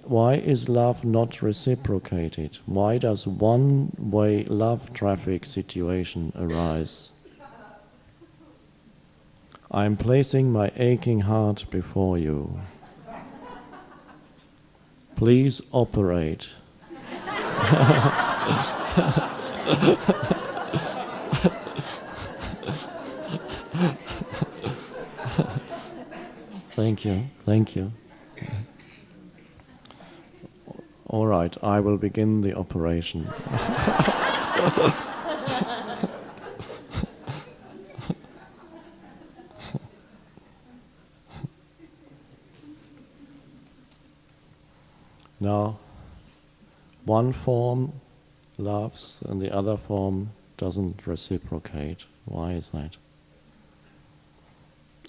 why is love not reciprocated? Why does one-way love traffic situation arise? I am placing my aching heart before you. Please operate. Thank you, thank you. All right, I will begin the operation. Now, one form loves and the other form doesn't reciprocate. Why is that?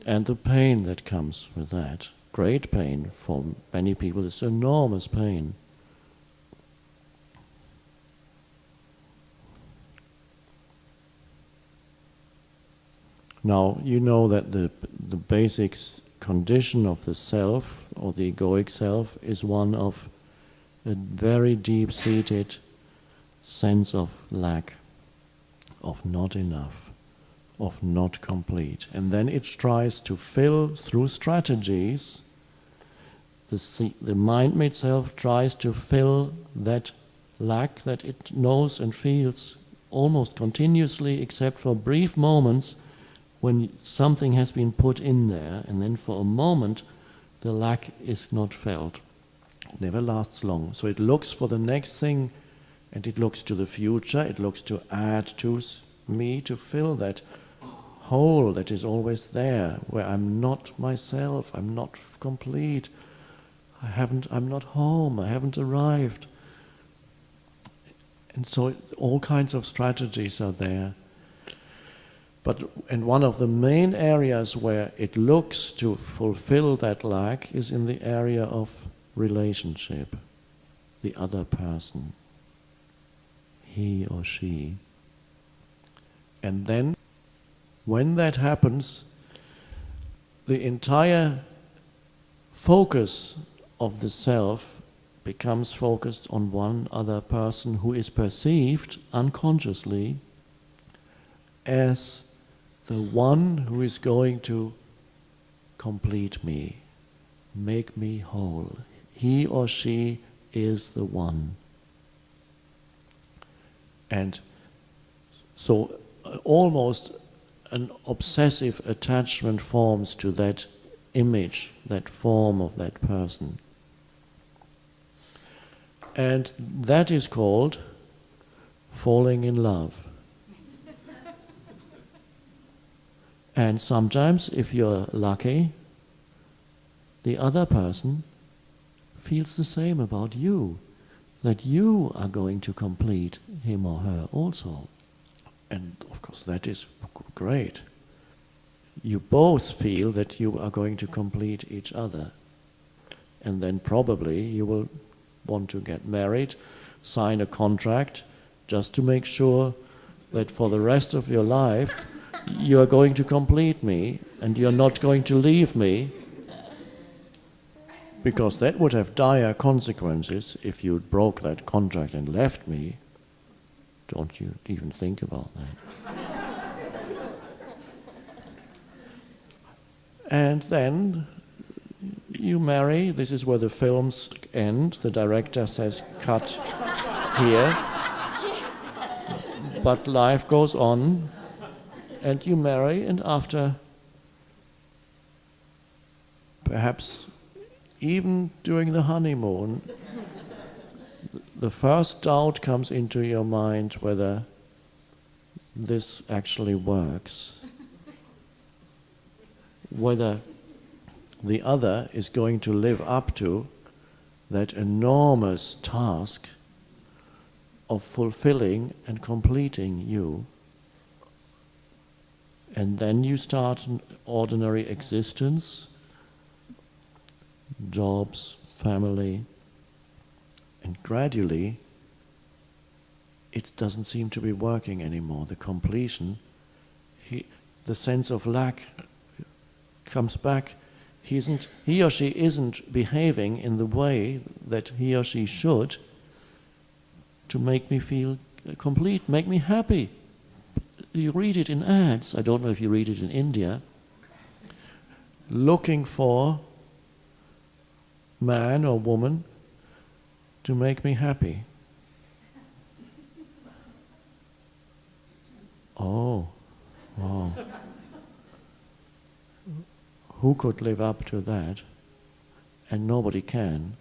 And the pain that comes with that, great pain for many people, it's enormous pain. Now, you know that the basic condition of the self, or the egoic self, is one of a very deep-seated sense of lack, of not enough, of not complete. And then it tries to fill through strategies. The mind itself tries to fill that lack that it knows and feels almost continuously, except for brief moments when something has been put in there, and then for a moment the lack is not felt. It never lasts long. So it looks for the next thing, and it looks to the future, it looks to add to me, to fill that hole that is always there, where I'm not myself, I'm not complete, I'm not home, I haven't arrived. And so all kinds of strategies are there. And one of the main areas where it looks to fulfill that lack is in the area of relationship, the other person, he or she. And then, when that happens, the entire focus of the self becomes focused on one other person who is perceived unconsciously as the one who is going to complete me, make me whole. He or she is the one. And so almost an obsessive attachment forms to that image, that form of that person. And that is called falling in love. And sometimes, if you're lucky, the other person feels the same about you, that you are going to complete him or her also. And of course that is great. You both feel that you are going to complete each other. And then probably you will want to get married, sign a contract, just to make sure that for the rest of your life you are going to complete me and you're not going to leave me, because that would have dire consequences if you broke that contract and left me. Don't you even think about that. And then you marry. This is where the films end. The director says, cut here. But life goes on. And you marry, and after, perhaps even during the honeymoon, the first doubt comes into your mind whether this actually works, whether the other is going to live up to that enormous task of fulfilling and completing you. And then you start an ordinary existence, jobs, family, and gradually it doesn't seem to be working anymore. The completion, the sense of lack comes back. he or she isn't behaving in the way that he or she should to make me feel complete, make me happy. You read it in ads, I don't know if you read it in India, looking for man or woman to make me happy. Oh, wow. Who could live up to that? And nobody can.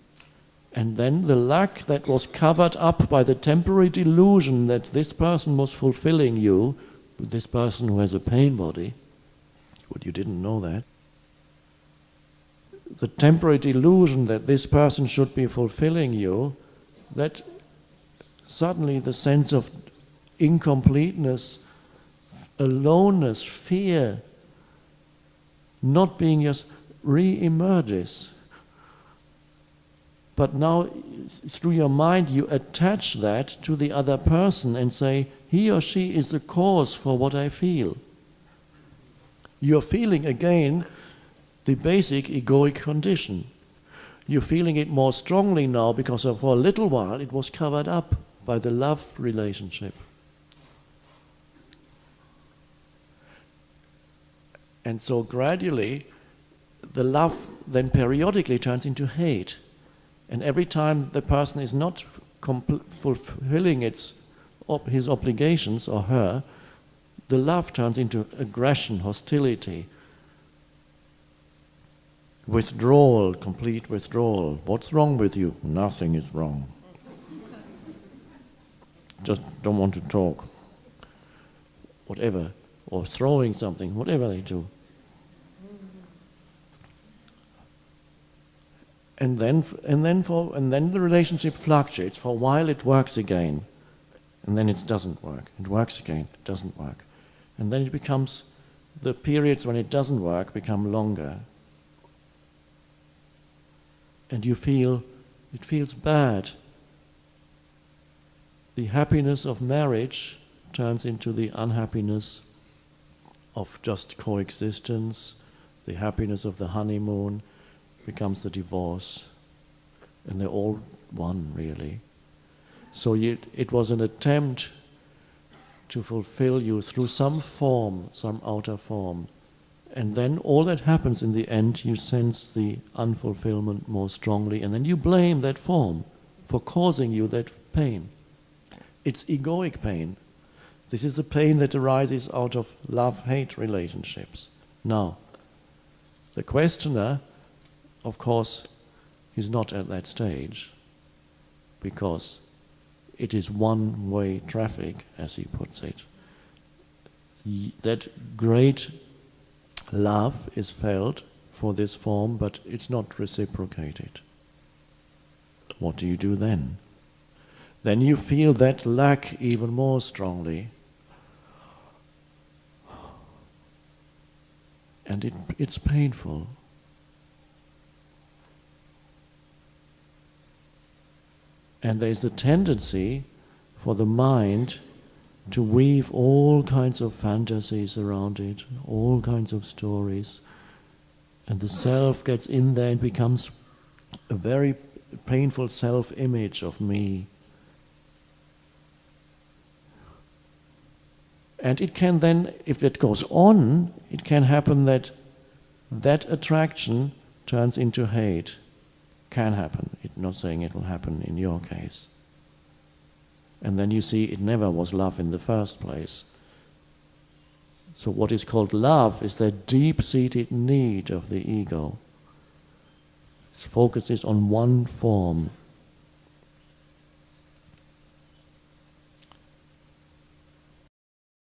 And then the lack that was covered up by the temporary delusion that this person was fulfilling you, this person who has a pain body, but you didn't know that. The temporary delusion that this person should be fulfilling you, that suddenly the sense of incompleteness, aloneness, fear, not being just re-emerges. But now, through your mind, you attach that to the other person and say, he or she is the cause for what I feel. You're feeling again the basic egoic condition. You're feeling it more strongly now because for a little while it was covered up by the love relationship. And so gradually, the love then periodically turns into hate. And every time the person is not fulfilling his obligations, or her, the love turns into aggression, hostility, withdrawal, complete withdrawal. What's wrong with you? Nothing is wrong. Just don't want to talk. Whatever. Or throwing something, whatever they do. And then the relationship fluctuates. For a while it works again, and then it doesn't work. It works again, it doesn't work. And then it becomes, the periods when it doesn't work become longer. And you feel, it feels bad. The happiness of marriage turns into the unhappiness of just coexistence. The happiness of the honeymoon becomes the divorce, and they're all one, really. So it was an attempt to fulfill you through some form, some outer form, and then all that happens in the end, you sense the unfulfillment more strongly, and then you blame that form for causing you that pain. It's egoic pain. This is the pain that arises out of love-hate relationships. Now, the questioner, of course, is not at that stage, because it is one-way traffic, as he puts it. That great love is felt for this form, but it's not reciprocated. What do you do then? Then you feel that lack even more strongly. And it's painful. And there's the tendency for the mind to weave all kinds of fantasies around it, all kinds of stories. And the self gets in there and becomes a very painful self-image of me. And it can then, if it goes on, it can happen that that attraction turns into hate. Can happen. I'm not saying it will happen in your case. And then you see it never was love in the first place. So what is called love is that deep-seated need of the ego. Its focus is on one form.